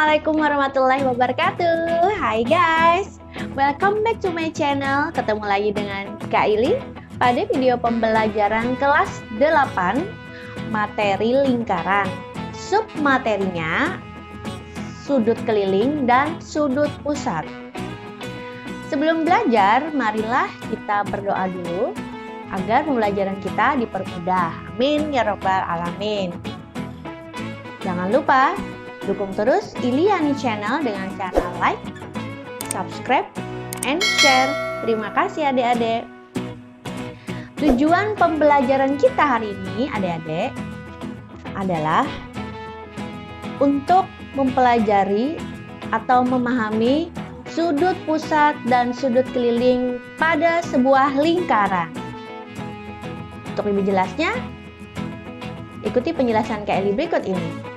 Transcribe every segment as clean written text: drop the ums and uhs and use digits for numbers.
Assalamualaikum warahmatullahi wabarakatuh. Hai guys, welcome back to my channel. Ketemu lagi dengan Kak Ili pada video pembelajaran kelas 8 materi lingkaran. Submaterinya sudut keliling dan sudut pusat. Sebelum belajar, marilah kita berdoa dulu agar pembelajaran kita dipermudah. Amin ya robbal alamin. Jangan lupa dukung terus Iliani Channel dengan cara like, subscribe, and share. Terima kasih adik-adik. Tujuan pembelajaran kita hari ini adik-adik adalah untuk mempelajari atau memahami sudut pusat dan sudut keliling pada sebuah lingkaran. Untuk lebih jelasnya, ikuti penjelasan Kak Eli berikut ini.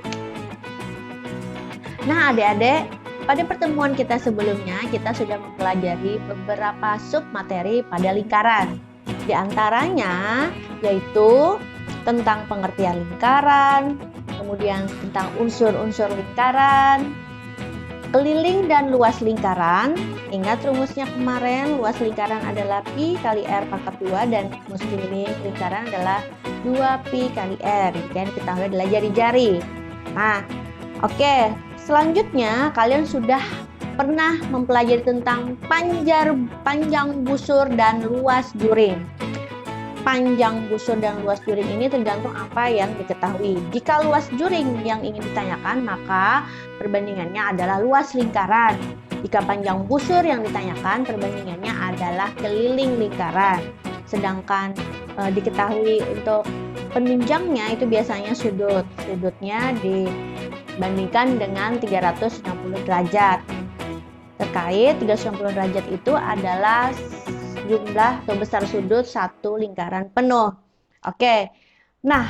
Nah adik-adik, pada pertemuan kita sebelumnya kita sudah mempelajari beberapa submateri pada lingkaran. Di antaranya yaitu tentang pengertian lingkaran, kemudian tentang unsur-unsur lingkaran, keliling dan luas lingkaran. Ingat rumusnya kemarin, luas lingkaran adalah Pi kali R pangkat 2 dan rumus keliling lingkaran adalah 2Pi kali R. Dan kita udah adalah jari-jari. Nah, oke. Selanjutnya, kalian sudah pernah mempelajari tentang panjang busur dan luas juring. Panjang busur dan luas juring ini tergantung apa yang diketahui. Jika luas juring yang ingin ditanyakan, maka perbandingannya adalah luas lingkaran. Jika panjang busur yang ditanyakan, perbandingannya adalah keliling lingkaran. Sedangkan diketahui untuk penunjangnya itu biasanya sudutnya dibandingkan dengan 360 derajat. Terkait 360 derajat itu adalah jumlah atau besar sudut satu lingkaran penuh. Oke. Nah,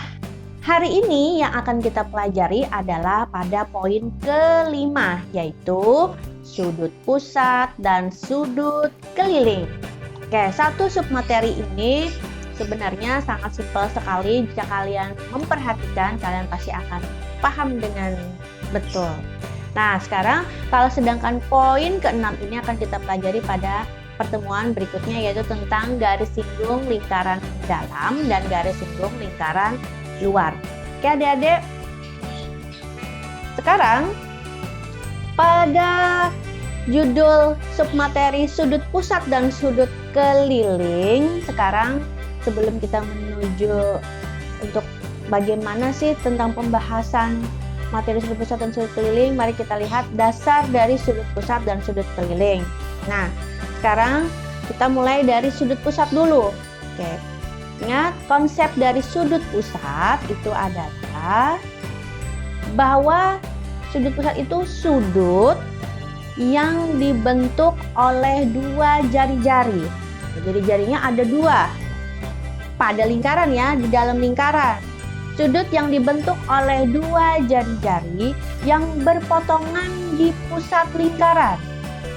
hari ini yang akan kita pelajari adalah pada poin kelima, yaitu sudut pusat dan sudut keliling. Oke, satu submateri ini sebenarnya sangat simpel sekali. Jika kalian memperhatikan, kalian pasti akan paham dengan betul. Nah, sekarang kalau sedangkan poin ke-6 ini akan kita pelajari pada pertemuan berikutnya, yaitu tentang garis singgung lingkaran dalam dan garis singgung lingkaran luar. Oke adik-adik, sekarang pada judul submateri sudut pusat dan sudut keliling, sekarang sebelum kita menuju untuk bagaimana sih tentang pembahasan materi sudut pusat dan sudut keliling, mari kita lihat dasar dari sudut pusat dan sudut keliling. Nah, sekarang kita mulai dari sudut pusat dulu. Oke. Ingat, konsep dari sudut pusat itu adalah bahwa sudut pusat itu sudut yang dibentuk oleh dua jari-jari. Jadi jarinya ada dua pada lingkaran ya, di dalam lingkaran. Sudut yang dibentuk oleh dua jari-jari yang berpotongan di pusat lingkaran.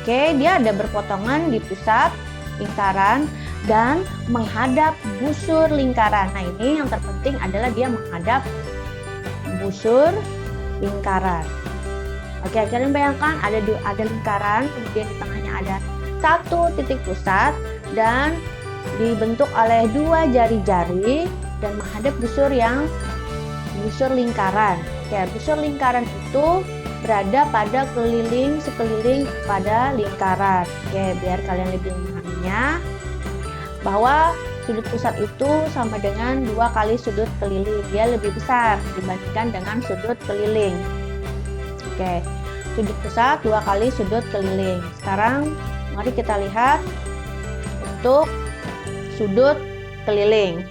Oke, dia ada berpotongan di pusat lingkaran dan menghadap busur lingkaran. Nah, ini yang terpenting adalah dia menghadap busur lingkaran. Oke, kalian bayangkan ada lingkaran, kemudian di tengahnya ada satu titik pusat dan dibentuk oleh dua jari-jari dan menghadap busur lingkaran. Oke, busur lingkaran itu berada pada sekeliling pada lingkaran. Oke, biar kalian lebih memahaminya, bahwa sudut pusat itu sama dengan 2 kali sudut keliling. Dia lebih besar dibandingkan dengan sudut keliling. Oke, sudut pusat 2 kali sudut keliling. Sekarang mari kita lihat untuk sudut keliling.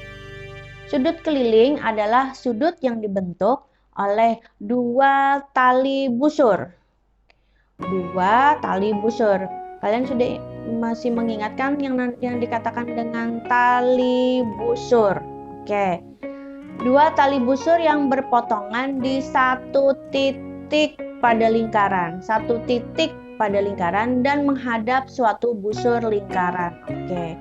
Sudut keliling adalah sudut yang dibentuk oleh 2 tali busur. 2 tali busur. Kalian sudah masih mengingatkan yang dikatakan dengan tali busur. Oke. 2 tali busur yang berpotongan di satu titik pada lingkaran. Satu titik pada lingkaran dan menghadap suatu busur lingkaran. Oke.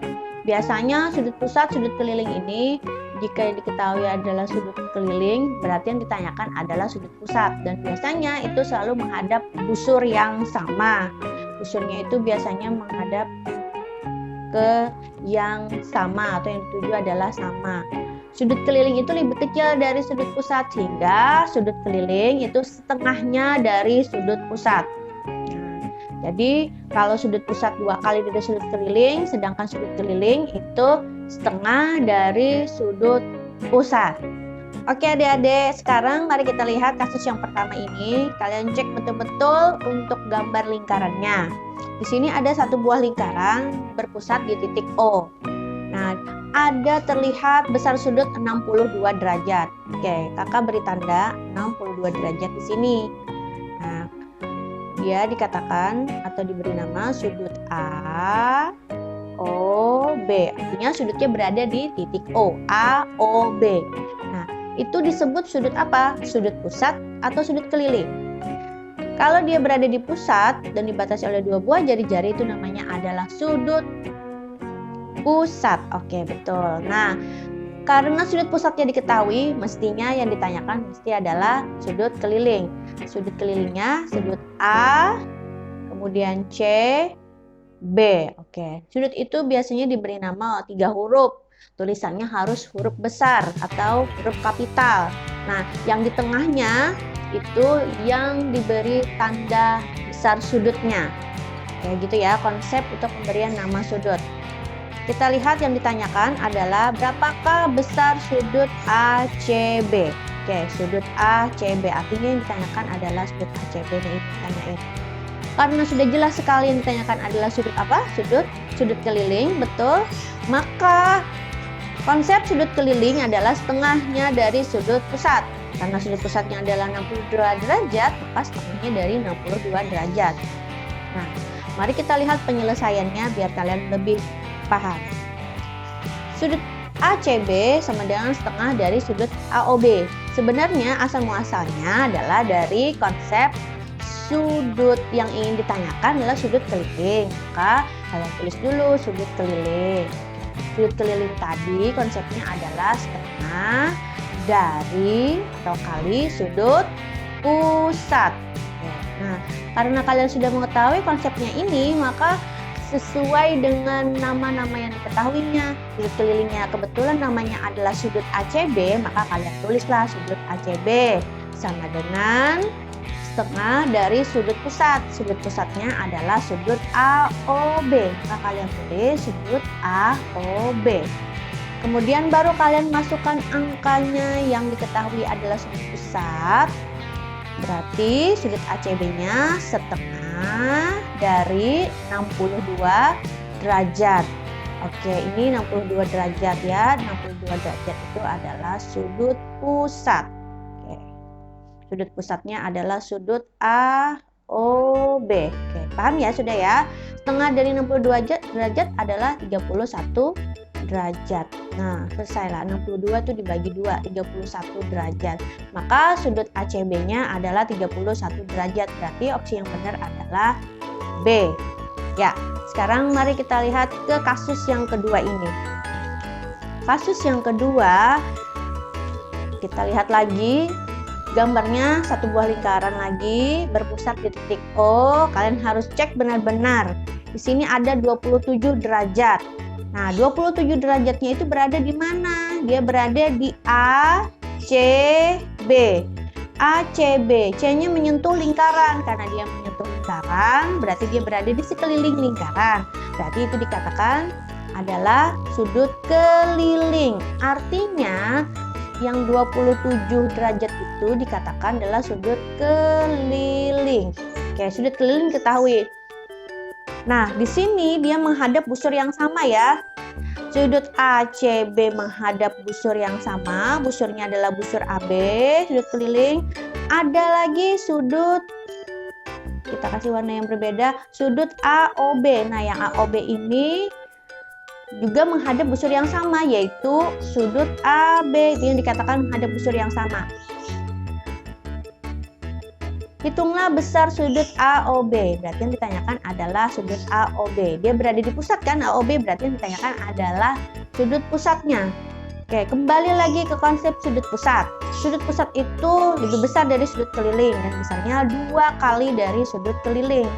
Biasanya sudut pusat, sudut keliling ini jika diketahui adalah sudut keliling, berarti yang ditanyakan adalah sudut pusat. Dan biasanya itu selalu menghadap busur yang sama. Busurnya itu biasanya menghadap ke yang sama atau yang dituju adalah sama. Sudut keliling itu lebih kecil dari sudut pusat, sehingga sudut keliling itu setengahnya dari sudut pusat. Jadi kalau sudut pusat 2 kali dari sudut keliling, sedangkan sudut keliling itu setengah dari sudut pusat. Oke adik-adik, sekarang mari kita lihat kasus yang pertama ini. Kalian cek betul-betul untuk gambar lingkarannya. Di sini ada satu buah lingkaran berpusat di titik O. Nah, ada terlihat besar sudut 62 derajat. Oke, kakak beri tanda 62 derajat di sini. Nah, dia dikatakan atau diberi nama sudut A, O, B. Artinya sudutnya berada di titik O, A, O, B. Nah, itu disebut sudut apa? Sudut pusat atau sudut keliling? Kalau dia berada di pusat dan dibatasi oleh 2 buah jari-jari, itu namanya adalah sudut pusat. Oke, betul. Nah, karena sudut pusatnya diketahui, mestinya yang ditanyakan mesti adalah sudut keliling. Sudut kelilingnya sudut A, kemudian C, B. Oke, sudut itu biasanya diberi nama 3 huruf. Tulisannya harus huruf besar atau huruf kapital. Nah, yang di tengahnya itu yang diberi tanda besar sudutnya. Kayak gitu ya, konsep untuk pemberian nama sudut. Kita lihat yang ditanyakan adalah berapakah besar sudut ACB. Oke, sudut ACB, artinya yang ditanyakan adalah sudut ACB ini ditanyain. Karena sudah jelas sekali yang ditanyakan adalah sudut apa? Sudut keliling, betul. Maka konsep sudut keliling adalah setengahnya dari sudut pusat. Karena sudut pusatnya adalah 62 derajat, maka setengahnya dari 62 derajat. Nah, mari kita lihat penyelesaiannya biar kalian lebih paham. Sudut ACB sama dengan setengah dari sudut AOB. Sebenarnya asal muasalnya adalah dari konsep sudut yang ingin ditanyakan adalah sudut keliling. Maka kalian tulis dulu sudut keliling. Sudut keliling tadi konsepnya adalah setengah dari atau kali sudut pusat. Nah, karena kalian sudah mengetahui konsepnya ini, maka sesuai dengan nama-nama yang diketahuinya, sudut kelilingnya kebetulan namanya adalah sudut ACB, maka kalian tulislah sudut ACB sama dengan setengah dari sudut pusat. Sudut pusatnya adalah sudut AOB, maka kalian tulis sudut AOB. Kemudian baru kalian masukkan angkanya yang diketahui adalah sudut pusat. Berarti sudut ACB-nya setengah dari 62 derajat. Oke, ini 62 derajat ya. 62 derajat itu adalah sudut pusat. Oke. Sudut pusatnya adalah sudut AOB. Oke, paham ya sudah ya? Setengah dari 62 derajat adalah 31 derajat. Nah, selesailah. 62 itu dibagi 2, 31 derajat. Maka sudut ACB-nya adalah 31 derajat. Berarti opsi yang benar adalah B. Ya, sekarang mari kita lihat ke kasus yang kedua ini. Kasus yang kedua, kita lihat lagi gambarnya satu buah lingkaran lagi berpusat di titik O. Kalian harus cek benar-benar. Di sini ada 27 derajat. Nah, 27 derajatnya itu berada di mana? Dia berada di ACB. ACB, C-nya menyentuh lingkaran. Karena dia menyentuh lingkaran, berarti dia berada di sekeliling lingkaran. Berarti itu dikatakan adalah sudut keliling. Artinya, yang 27 derajat itu dikatakan adalah sudut keliling. Oke, sudut keliling ketahui. Nah, di sini dia menghadap busur yang sama ya. Sudut ACB menghadap busur yang sama. Busurnya adalah busur AB, sudut keliling. Ada lagi sudut, kita kasih warna yang berbeda, sudut AOB. Nah, yang AOB ini juga menghadap busur yang sama, yaitu sudut AB. Itu yang dikatakan menghadap busur yang sama. Hitunglah besar sudut AOB. Berarti yang ditanyakan adalah sudut AOB. Dia berada di pusat kan, AOB berarti yang ditanyakan adalah sudut pusatnya. Oke, kembali lagi ke konsep sudut pusat. Sudut pusat itu lebih besar dari sudut keliling dan besarnya 2 kali dari sudut keliling.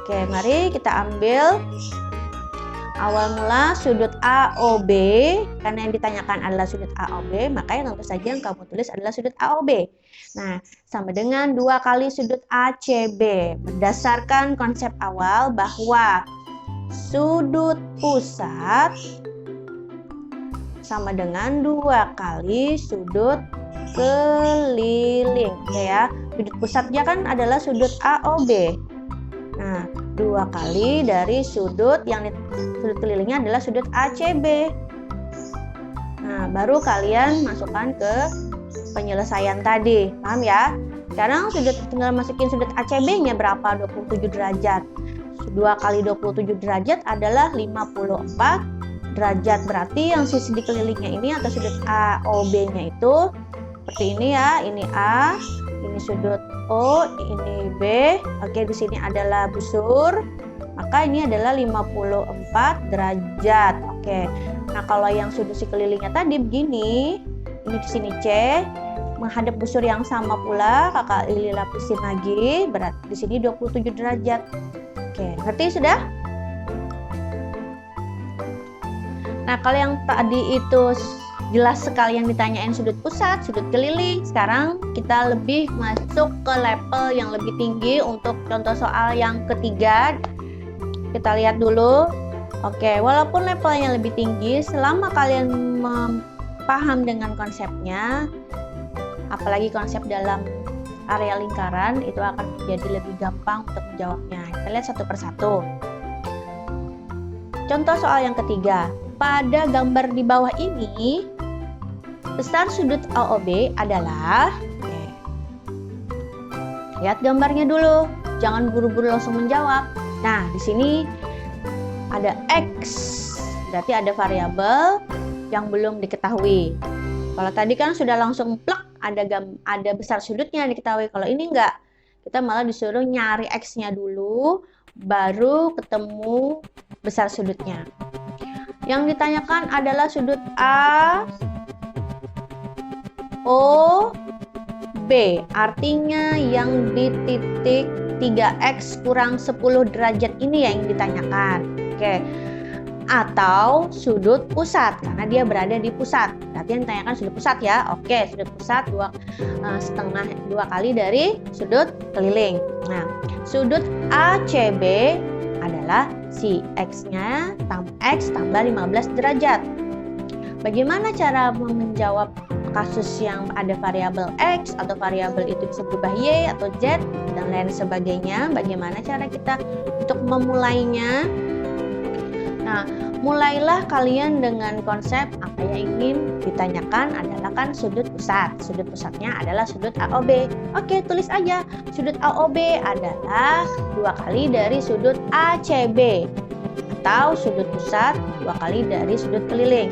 Oke, mari kita ambil awal mula sudut AOB, karena yang ditanyakan adalah sudut AOB, maka yang tentu saja yang kamu tulis adalah sudut AOB. Nah, sama dengan 2 kali sudut ACB. Berdasarkan konsep awal bahwa sudut pusat sama dengan 2 kali sudut keliling. Oke ya, sudut pusatnya kan adalah sudut AOB. Nah, 2 kali dari sudut kelilingnya adalah sudut ACB. Nah, baru kalian masukkan ke penyelesaian tadi. Paham ya? Sekarang tinggal masukin sudut ACB-nya berapa? 27 derajat. 2 kali 27 derajat adalah 54 derajat. Berarti yang sisi di kelilingnya ini atau sudut AOB-nya itu seperti ini ya. Ini A, ini sudut O, ini B. Oke, di sini adalah busur. Maka ini adalah 54 derajat. Oke. Nah, kalau yang sudut sekelilingnya tadi begini, ini di sini C, menghadap busur yang sama pula, Kakak Lili lapisin lagi, berat di sini 27 derajat. Oke, ngerti sudah? Nah, kalau yang tadi itu jelas sekali yang ditanyain sudut pusat, sudut keliling. Sekarang kita lebih masuk ke level yang lebih tinggi untuk contoh soal yang ketiga. Kita lihat dulu. Oke, walaupun levelnya lebih tinggi, selama kalian paham dengan konsepnya, apalagi konsep dalam area lingkaran, itu akan menjadi lebih gampang untuk menjawabnya. Kita lihat satu persatu. Contoh soal yang ketiga. Pada gambar di bawah ini, besar sudut AOB adalah, lihat gambarnya dulu, jangan buru-buru langsung menjawab. Nah, di sini ada X, berarti ada variabel yang belum diketahui. Kalau tadi kan sudah langsung plek, ada besar sudutnya diketahui. Kalau ini enggak, kita malah disuruh nyari X-nya dulu, baru ketemu besar sudutnya. Yang ditanyakan adalah sudut A, O, B, artinya yang di titik 3x kurang 10 derajat ini yang ditanyakan. Oke. Atau sudut pusat, karena dia berada di pusat. Berarti yang ditanyakan sudut pusat ya. Oke, sudut pusat 2 kali dari sudut keliling. Nah, sudut ACB adalah si X-nya X tambah 15 derajat. Bagaimana cara menjawab kasus yang ada variabel X atau variabel itu bisa berubah Y atau Z dan lain sebagainya? Bagaimana cara kita untuk memulainya? Nah, mulailah kalian dengan konsep apa yang ingin ditanyakan adalah kan sudut pusat. Sudut pusatnya adalah sudut AOB. Oke, tulis aja. Sudut AOB adalah 2 kali dari sudut ACB atau sudut pusat 2 kali dari sudut keliling.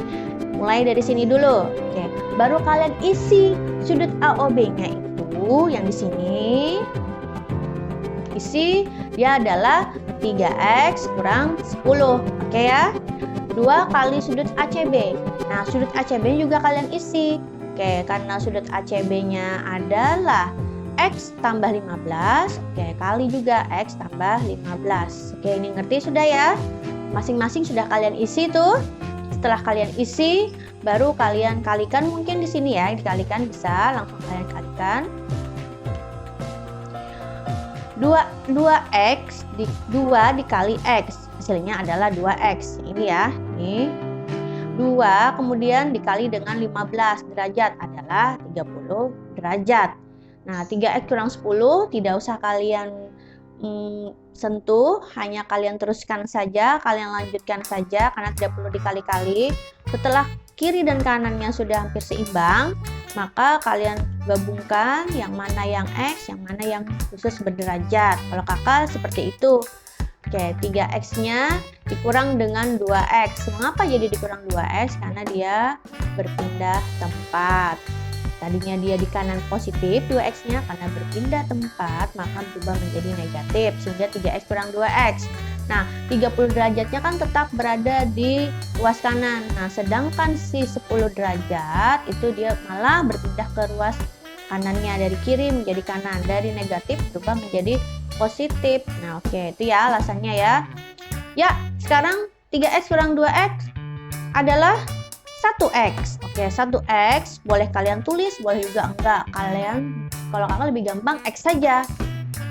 Mulai dari sini dulu. Oke, baru kalian isi sudut AOB-nya itu yang di sini. Isi dia adalah 3x kurang 10. Oke ya. 2 kali sudut ACB. Nah, sudut ACB juga kalian isi. Oke, karena sudut ACB-nya adalah X tambah 15. Oke, kali juga X tambah 15. Oke, ini ngerti sudah ya? Masing-masing sudah kalian isi tuh. Setelah kalian isi, baru kalian kalikan mungkin di sini ya. Dikalikan bisa, langsung kalian kalikan. 2x 2 dikali X. Hasilnya adalah 2x. Ini ya. Ini 2 kemudian dikali dengan 15 derajat adalah 30 derajat. Nah, 3x kurang 10 tidak usah kalian sentuh, hanya kalian teruskan saja, kalian lanjutkan saja karena tidak perlu dikali-kali. Setelah kiri dan kanannya sudah hampir seimbang, maka kalian gabungkan yang mana yang X, yang mana yang khusus berderajat. Kalau kakak seperti itu. Oke, 3x-nya dikurang dengan 2x. Mengapa jadi dikurang 2x? Karena dia berpindah tempat. Tadinya dia di kanan positif 2x-nya, karena berpindah tempat maka berubah menjadi negatif, sehingga 3x kurang 2x. Nah, 30 derajatnya kan tetap berada di ruas kanan. Nah, sedangkan si 10 derajat itu dia malah berpindah ke ruas kanannya, dari kiri menjadi kanan, dari negatif berubah menjadi positif. Nah, oke, itu ya alasannya ya. Ya, sekarang 3x kurang 2x adalah 1x. Oke, 1x boleh kalian tulis, boleh juga enggak. Kalian, kalau kakak lebih gampang x saja.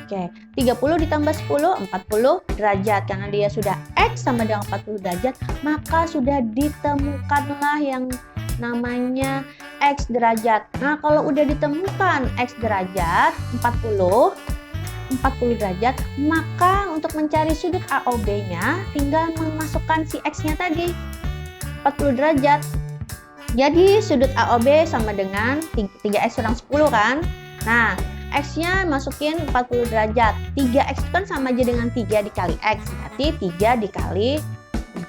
Oke, 30 ditambah 10, 40 derajat. Karena dia sudah x sama dengan 40 derajat, maka sudah ditemukanlah yang namanya x derajat. Nah, kalau udah ditemukan x derajat 40 derajat, maka untuk mencari sudut AOB-nya tinggal memasukkan si x-nya tadi, 40 derajat. Jadi sudut AOB sama dengan 3x kurang 10 kan. Nah, x-nya masukin 40 derajat. 3x kan sama aja dengan 3 dikali x, berarti 3 dikali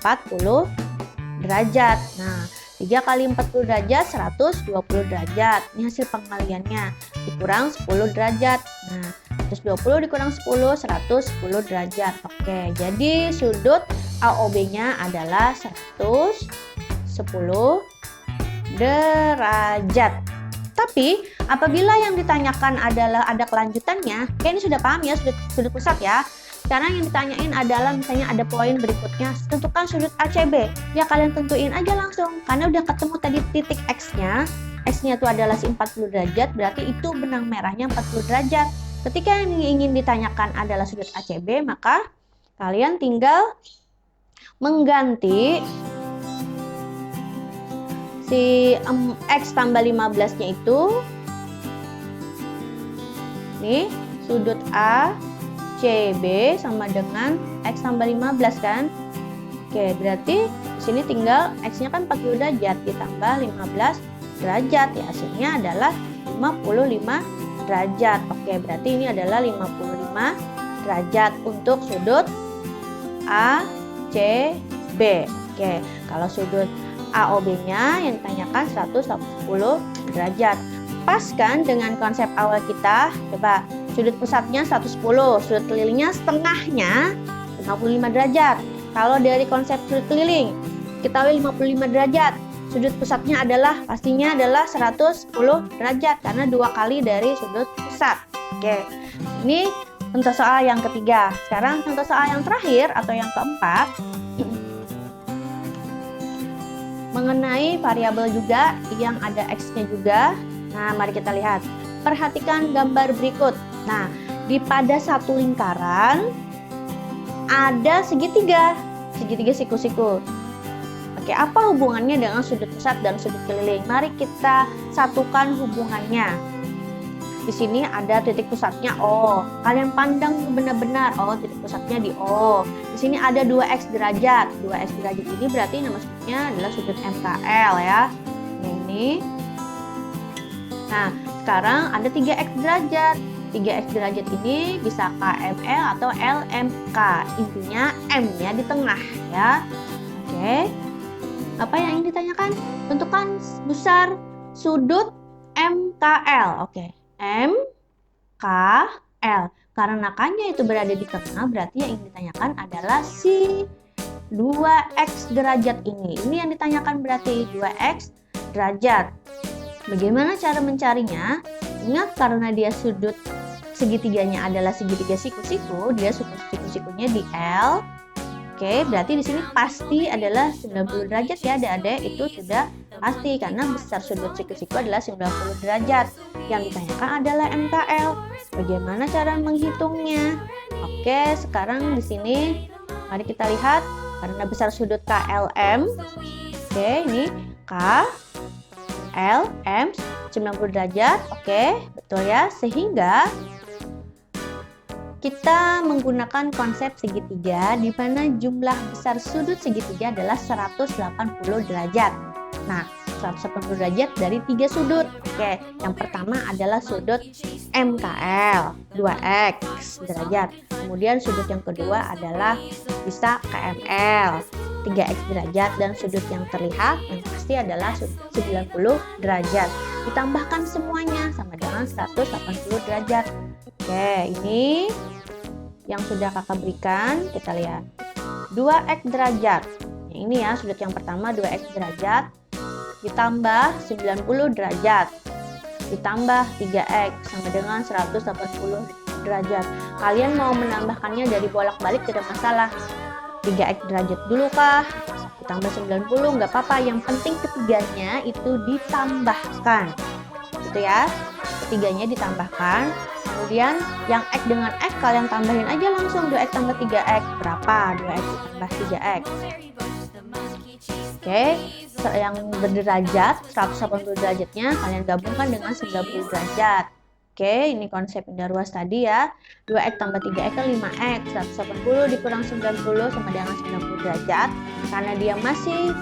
40 derajat. Nah, 3 kali 40 derajat 120 derajat. Ini hasil pengaliannya. Dikurang 10 derajat. Nah, 120 dikurang 10, 110 derajat. Oke, jadi sudut AOB-nya adalah 110 derajat. Tapi apabila yang ditanyakan adalah ada kelanjutannya, kayak ini sudah paham ya, sudut pusat ya. Sekarang yang ditanyain adalah misalnya ada poin berikutnya, tentukan sudut ACB. Ya kalian tentuin aja langsung, karena udah ketemu tadi titik X-nya. X-nya itu adalah si 40 derajat, berarti itu benang merahnya 40 derajat. Ketika yang ingin ditanyakan adalah sudut ACB, maka kalian tinggal mengganti si X tambah 15-nya itu, nih sudut ACB sama dengan X tambah 15 kan. Oke, berarti di sini tinggal X-nya kan 40 derajat ditambah 15 derajat, ya hasilnya adalah 55 derajat. Oke, berarti ini adalah 55 derajat untuk sudut ACB. Oke, kalau sudut AOB-nya yang ditanyakan 110 derajat. Pas kan dengan konsep awal kita? Coba, sudut pusatnya 110, sudut kelilingnya setengahnya 55 derajat. Kalau dari konsep sudut keliling, kita 55 derajat. Sudut pusatnya adalah pastinya adalah 110 derajat karena 2 kali dari sudut pusat. Oke. Ini contoh soal yang ketiga. Sekarang contoh soal yang terakhir atau yang keempat. Mengenai variabel juga yang ada X-nya juga. Nah, mari kita lihat. Perhatikan gambar berikut. Nah, pada satu lingkaran ada segitiga siku-siku. Oke, apa hubungannya dengan sudut pusat dan sudut keliling? Mari kita satukan hubungannya. Di sini ada titik pusatnya O. Kalian pandang benar-benar, oh titik pusatnya di O. Di sini ada 2x derajat. 2x derajat ini berarti nama sudutnya adalah sudut MKL ya. Ini. Nah, sekarang ada 3x derajat. 3x derajat ini bisa KML atau LMK. Intinya M-nya di tengah ya. Oke. Apa yang ingin ditanyakan? Tentukan besar sudut MKL. Oke. M, K, L. Karena K-nya itu berada di tengah, berarti yang ingin ditanyakan adalah si 2x derajat ini. Ini yang ditanyakan berarti 2x derajat. Bagaimana cara mencarinya? Ingat, karena dia sudut segitiganya adalah segitiga siku-siku, dia siku-sikunya di L. Oke, berarti di sini pasti adalah 90 derajat ya adik-adik, itu sudah pasti karena besar sudut siku-siku adalah 90 derajat. Yang ditanyakan adalah MKL. Bagaimana cara menghitungnya? Oke, sekarang di sini mari kita lihat karena besar sudut KLM. Oke, ini K L M 90 derajat. Oke, betul ya. Sehingga kita menggunakan konsep segitiga di mana jumlah besar sudut segitiga adalah 180 derajat. Nah, 180 derajat dari 3 sudut. Oke, yang pertama adalah sudut MKL, 2x derajat. Kemudian sudut yang kedua adalah bisa KML, 3x derajat. Dan sudut yang terlihat yang pasti adalah 90 derajat. ditambahkan semuanya sama dengan 180 derajat. Oke, ini yang sudah kakak berikan, kita lihat 2x derajat. Ini ya sudut yang pertama 2x derajat ditambah 90 derajat ditambah 3x sama dengan 180 derajat. Kalian mau menambahkannya dari bolak-balik tidak masalah. 3x derajat dulu kah? Ditambah 90 nggak apa-apa. Yang penting ketiganya itu ditambahkan. Gitu ya. Ketiganya ditambahkan. Kemudian yang x dengan x kalian tambahin aja langsung 2x tambah 3x. Berapa? 2x tambah 3x. Oke, yang berderajat 180 derajatnya kalian gabungkan dengan 90 derajat. Oke, ini konsep indah ruas tadi ya. 2x tambah 3x kan 5x. 180 dikurang 90 sama dengan 90 derajat. Karena dia masih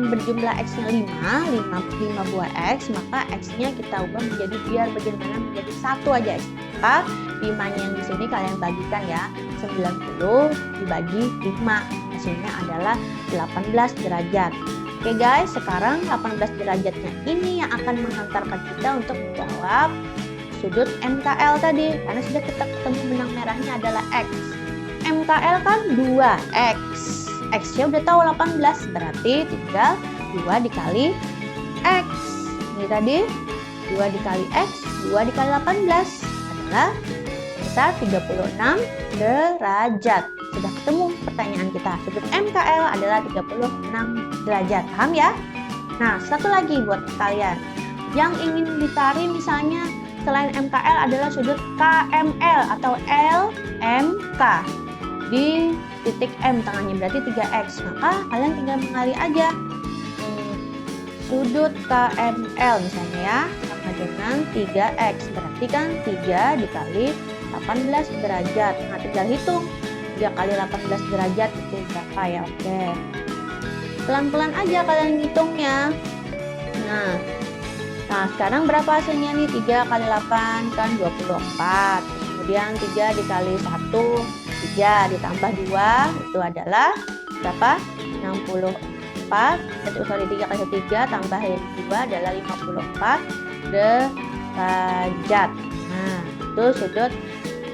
berjumlah x-nya 5 buah x, maka x-nya kita ubah menjadi biar bagaimana menjadi 1 aja x. Maka 5-nya yang di sini kalian bagikan ya. 90 dibagi 5. Hasilnya adalah 18 derajat. Oke guys, sekarang 18 derajatnya ini yang akan menghantarkan kita untuk menjawab sudut MKL tadi. Karena sudah kita ketemu benang merahnya adalah X. MKL kan 2X. X-nya udah tahu 18, berarti tinggal 2 dikali X. Ini tadi 2 dikali X, 2 dikali 18 adalah besar 36 derajat. Sudah ketemu pertanyaan kita. Sudut MKL adalah 36 derajat. Paham ya? Nah, satu lagi buat kalian yang ingin dicari misalnya selain MKL adalah sudut KML atau LMK di titik M tengahnya, berarti 3X. Maka kalian tinggal mengali aja sudut KML misalnya ya, sama dengan 3X. Berarti kan 3 dikali 18 derajat. Nah, tinggal hitung 3 kali 18 derajat itu berapa ya. Oke, pelan-pelan aja kalian hitungnya. Nah sekarang berapa hasilnya nih? 3 kali 8 kan 24. Kemudian 3 dikali 1 3 ditambah 2 itu adalah berapa? 64. 3 kali 3 tambah 2 adalah 54 derajat. Nah, itu sudut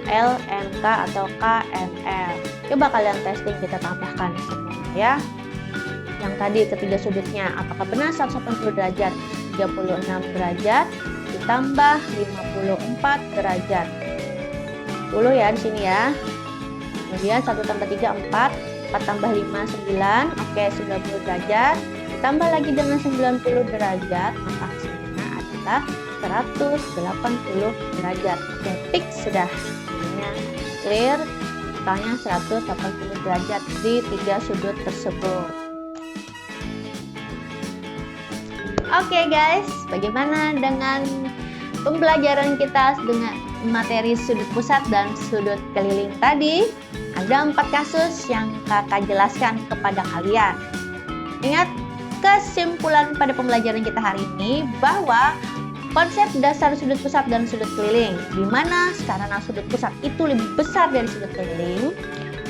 LMK atau KML. Coba kalian testing, kita tambahkan semuanya ya. Yang tadi ketiga sudutnya, apakah benar 180 derajat? 36 derajat ditambah 54 derajat. 10 ya di sini ya. Kemudian 1 tambah 3 4, 4 tambah 5 9. Oke, 90 derajat ditambah lagi dengan 90 derajat, maka hasilnya adalah 180 derajat. Oke, fix sudah. Ini clear. Totalnya 180 derajat di 3 sudut tersebut. Oke guys, bagaimana dengan pembelajaran kita dengan materi sudut pusat dan sudut keliling tadi? Ada 4 kasus yang kakak jelaskan kepada kalian. Ingat, kesimpulan pada pembelajaran kita hari ini bahwa konsep dasar sudut pusat dan sudut keliling, di mana karena sudut pusat itu lebih besar dari sudut keliling,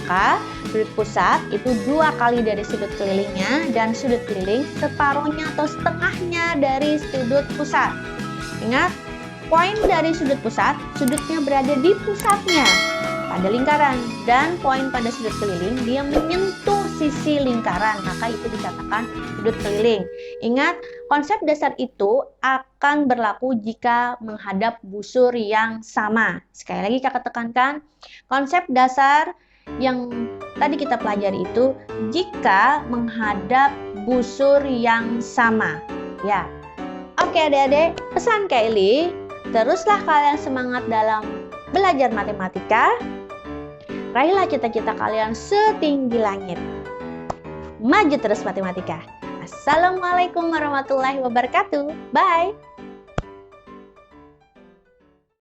maka sudut pusat itu 2 kali dari sudut kelilingnya dan sudut keliling separuhnya atau setengahnya dari sudut pusat. Ingat, poin dari sudut pusat, sudutnya berada di pusatnya pada lingkaran, dan poin pada sudut keliling dia menyentuh sisi lingkaran, maka itu dikatakan sudut keliling. Ingat, konsep dasar itu akan berlaku jika menghadap busur yang sama. Sekali lagi kakak tekankan, konsep dasar yang tadi kita pelajari itu jika menghadap busur yang sama ya. Oke adik-adik, pesan Kylie, teruslah kalian semangat dalam belajar matematika. Raihlah cita-cita kalian setinggi langit. Maju terus matematika. Assalamualaikum warahmatullahi wabarakatuh. Bye.